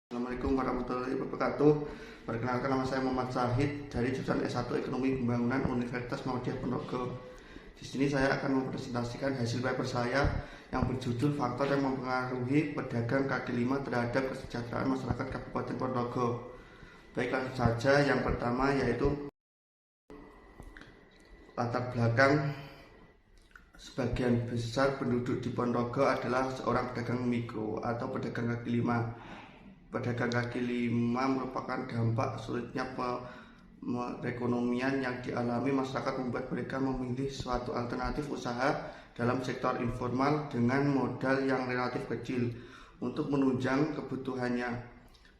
Assalamualaikum warahmatullahi wabarakatuh. Perkenalkan, nama saya Muhammad Syahid dari jurusan S1 Ekonomi Pembangunan Universitas Muhammadiyah Ponorogo. Di sini saya akan mempresentasikan hasil paper saya yang berjudul Faktor yang Mempengaruhi Pedagang Kaki Lima Terhadap Kesejahteraan Masyarakat Kabupaten Ponorogo. Baik, langsung saja. Yang pertama yaitu latar belakang. Sebagian besar penduduk di Ponorogo adalah seorang pedagang mikro atau pedagang kaki lima. Pedagang kaki lima merupakan dampak sulitnya perekonomian yang dialami masyarakat membuat mereka memilih suatu alternatif usaha dalam sektor informal dengan modal yang relatif kecil untuk menunjang kebutuhannya.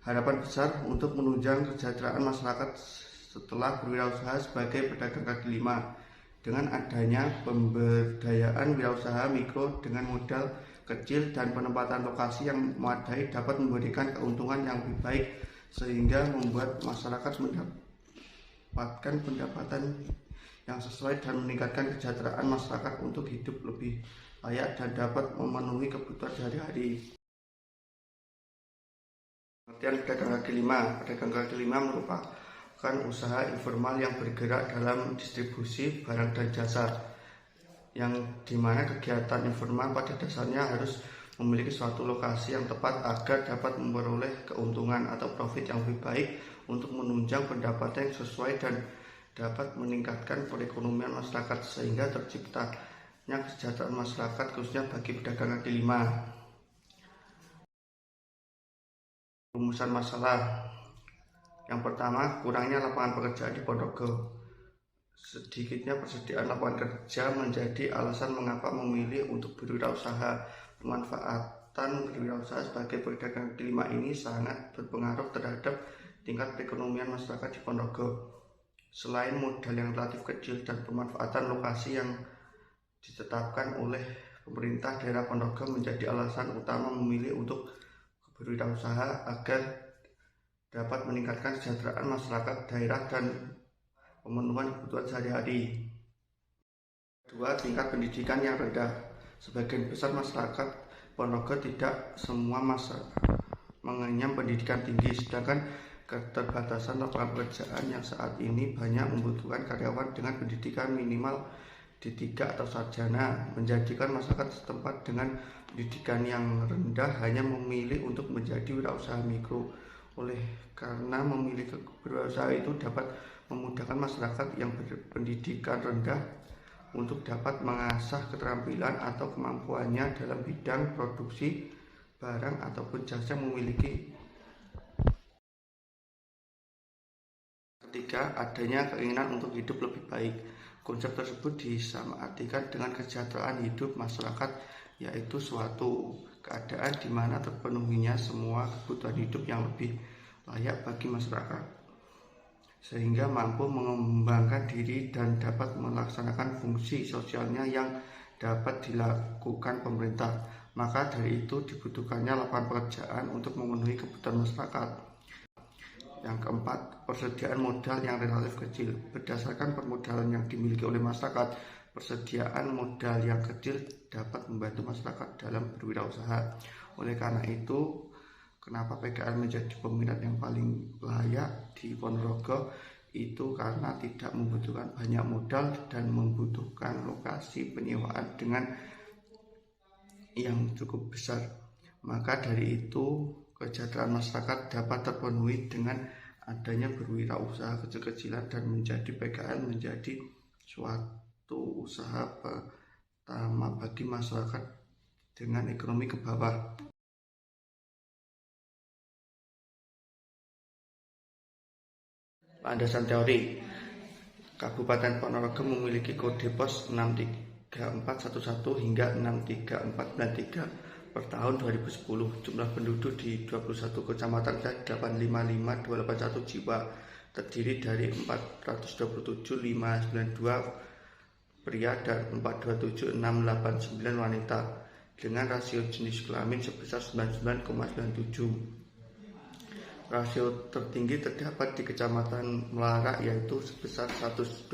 Harapan besar untuk menunjang kesejahteraan masyarakat setelah berwirausaha sebagai pedagang kaki lima. Dengan adanya pemberdayaan wirausaha mikro dengan modal kecil dan penempatan lokasi yang memadai dapat memberikan keuntungan yang lebih baik sehingga membuat masyarakat mendapatkan pendapatan yang sesuai dan meningkatkan kesejahteraan masyarakat untuk hidup lebih layak dan dapat memenuhi kebutuhan sehari-hari. Pengertian pedagang kaki lima. Pedagang kaki lima merupakan usaha informal yang bergerak dalam distribusi barang dan jasa, yang dimana kegiatan informal pada dasarnya harus memiliki suatu lokasi yang tepat agar dapat memperoleh keuntungan atau profit yang lebih baik untuk menunjang pendapatan yang sesuai dan dapat meningkatkan perekonomian masyarakat sehingga terciptanya kesejahteraan masyarakat khususnya bagi pedagang kaki lima. Rumusan masalah. Yang pertama, kurangnya lapangan pekerjaan di Ponorogo. Sedikitnya persediaan lapangan kerja menjadi alasan mengapa memilih untuk berwirausaha. Pemanfaatan berwirausaha sebagai pedagang kaki lima ini sangat berpengaruh terhadap tingkat perekonomian masyarakat di Ponorogo. Selain modal yang relatif kecil dan pemanfaatan lokasi yang ditetapkan oleh pemerintah daerah Ponorogo menjadi alasan utama memilih untuk berwirausaha agar dapat meningkatkan kesejahteraan masyarakat daerah dan pemenuhan kebutuhan sehari-hari. Kedua, tingkat pendidikan yang rendah. Sebagian besar masyarakat Ponorogo tidak semua mengenyam pendidikan tinggi, sedangkan keterbatasan lapangan pekerjaan yang saat ini banyak membutuhkan karyawan dengan pendidikan minimal D3 atau sarjana, menjadikan masyarakat setempat dengan pendidikan yang rendah hanya memilih untuk menjadi wirausaha mikro. Oleh karena memilih berwirausaha itu dapat memudahkan masyarakat yang berpendidikan rendah untuk dapat mengasah keterampilan atau kemampuannya dalam bidang produksi barang ataupun jasa yang memiliki. Ketiga, adanya keinginan untuk hidup lebih baik. Konsep tersebut disamaartikan dengan kesejahteraan hidup masyarakat, yaitu suatu keadaan di mana terpenuhinya semua kebutuhan hidup yang lebih layak bagi masyarakat, sehingga mampu mengembangkan diri dan dapat melaksanakan fungsi sosialnya yang dapat dilakukan pemerintah. Maka dari itu dibutuhkannya lapangan pekerjaan untuk memenuhi kebutuhan masyarakat. Yang keempat, persediaan modal yang relatif kecil. Berdasarkan permodalan yang dimiliki oleh masyarakat, persediaan modal yang kecil dapat membantu masyarakat dalam berwirausaha. Oleh karena itu, kenapa PKL menjadi peminat yang paling layak di Ponorogo? Itu karena tidak membutuhkan banyak modal dan membutuhkan lokasi penyewaan dengan yang cukup besar. Maka dari itu, kesejahteraan masyarakat dapat terpenuhi dengan adanya berwirausaha kecil-kecilan dan menjadi PKL menjadi suatu usaha pertama bagi masyarakat dengan ekonomi ke bawah. Landasan teori. Kabupaten Ponorogo memiliki kode pos 63411 hingga 63493 per tahun 2010. Jumlah penduduk di 21 kecamatan 855.281 jiwa, terdiri dari 427.592 pria dan 427.689 wanita, dengan rasio jenis kelamin sebesar 99,97. Rasio tertinggi terdapat di Kecamatan Melara, yaitu sebesar 128.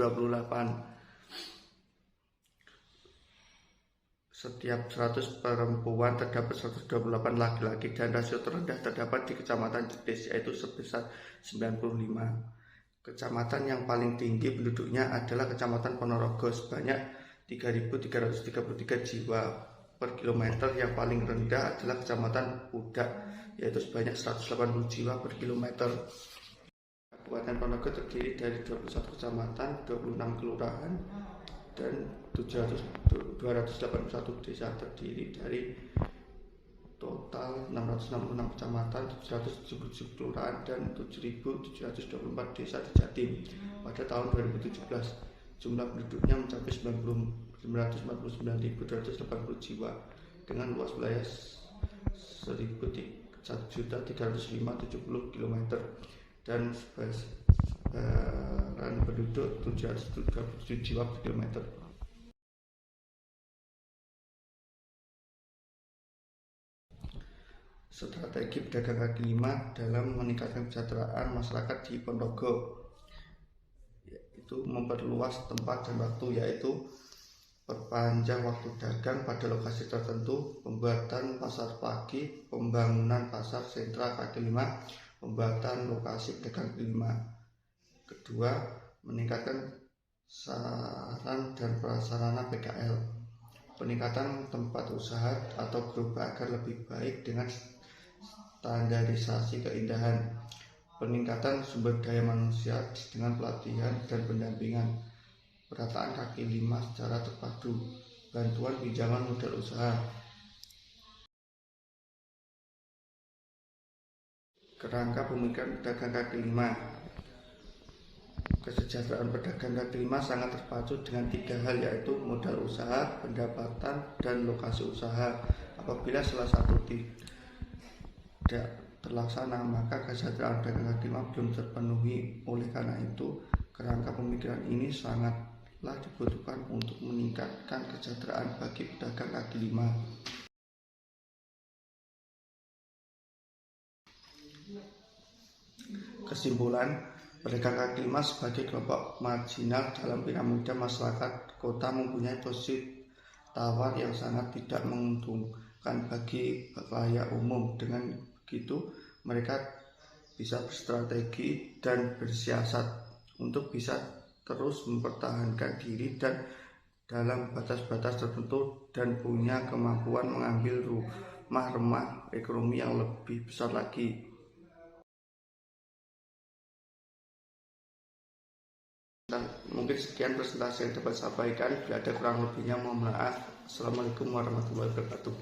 setiap 100 perempuan terdapat 128 laki-laki, dan rasio terendah terdapat di Kecamatan Jetis yaitu sebesar 95. Kecamatan yang paling tinggi penduduknya adalah Kecamatan Ponorogo sebanyak 3.333 jiwa per kilometer. Yang paling rendah adalah Kecamatan Pudak yaitu sebanyak 180 jiwa per kilometer. Kabupaten Ponorogo terdiri dari 21 kecamatan, 26 kelurahan, dan 281 desa, terdiri dari total 666 kecamatan, 777 kelurahan, dan 7.724 desa di Jatim. Pada tahun 2017, jumlah penduduknya mencapai 949.280 jiwa dengan luas wilayah 1.305.70 km dan sebaran penduduk 737 jiwa per kilometer. Strategi pedagang kaki lima dalam meningkatkan kesejahteraan masyarakat di Ponorogo, yaitu memperluas tempat dan waktu, yaitu perpanjang waktu dagang pada lokasi tertentu, pembuatan pasar pagi, pembangunan pasar sentra kaki lima, pembuatan lokasi pedagang kaki lima. Kedua, meningkatkan sarana dan prasarana PKL, peningkatan tempat usaha atau gerobak agar lebih baik dengan standarisasi keindahan, peningkatan sumber daya manusia dengan pelatihan dan pendampingan, perataan kaki lima secara terpadu, bantuan pinjaman modal usaha. Kerangka pemikiran pedagang kaki lima. Kesejahteraan pedagang kaki lima sangat terpacu dengan 3 hal, yaitu modal usaha, pendapatan, dan lokasi usaha. Apabila salah satu tidak terlaksana, maka kesejahteraan pedagang kaki lima belum terpenuhi. Oleh karena itu, kerangka pemikiran ini sangatlah dibutuhkan untuk meningkatkan kesejahteraan bagi pedagang kaki lima. Kesimpulan, pedagang kaki lima sebagai kelompok marginal dalam piramida masyarakat kota mempunyai posisi tawar yang sangat tidak menguntungkan bagi khalayak umum. Dengan begitu, mereka bisa berstrategi dan bersiasat untuk bisa terus mempertahankan diri dan dalam batas-batas tertentu, dan punya kemampuan mengambil rumah ekonomi yang lebih besar lagi. Mungkin sekian presentasi yang dapat saya sampaikan. Bila ada kurang lebihnya mohon maaf. Assalamualaikum warahmatullahi wabarakatuh.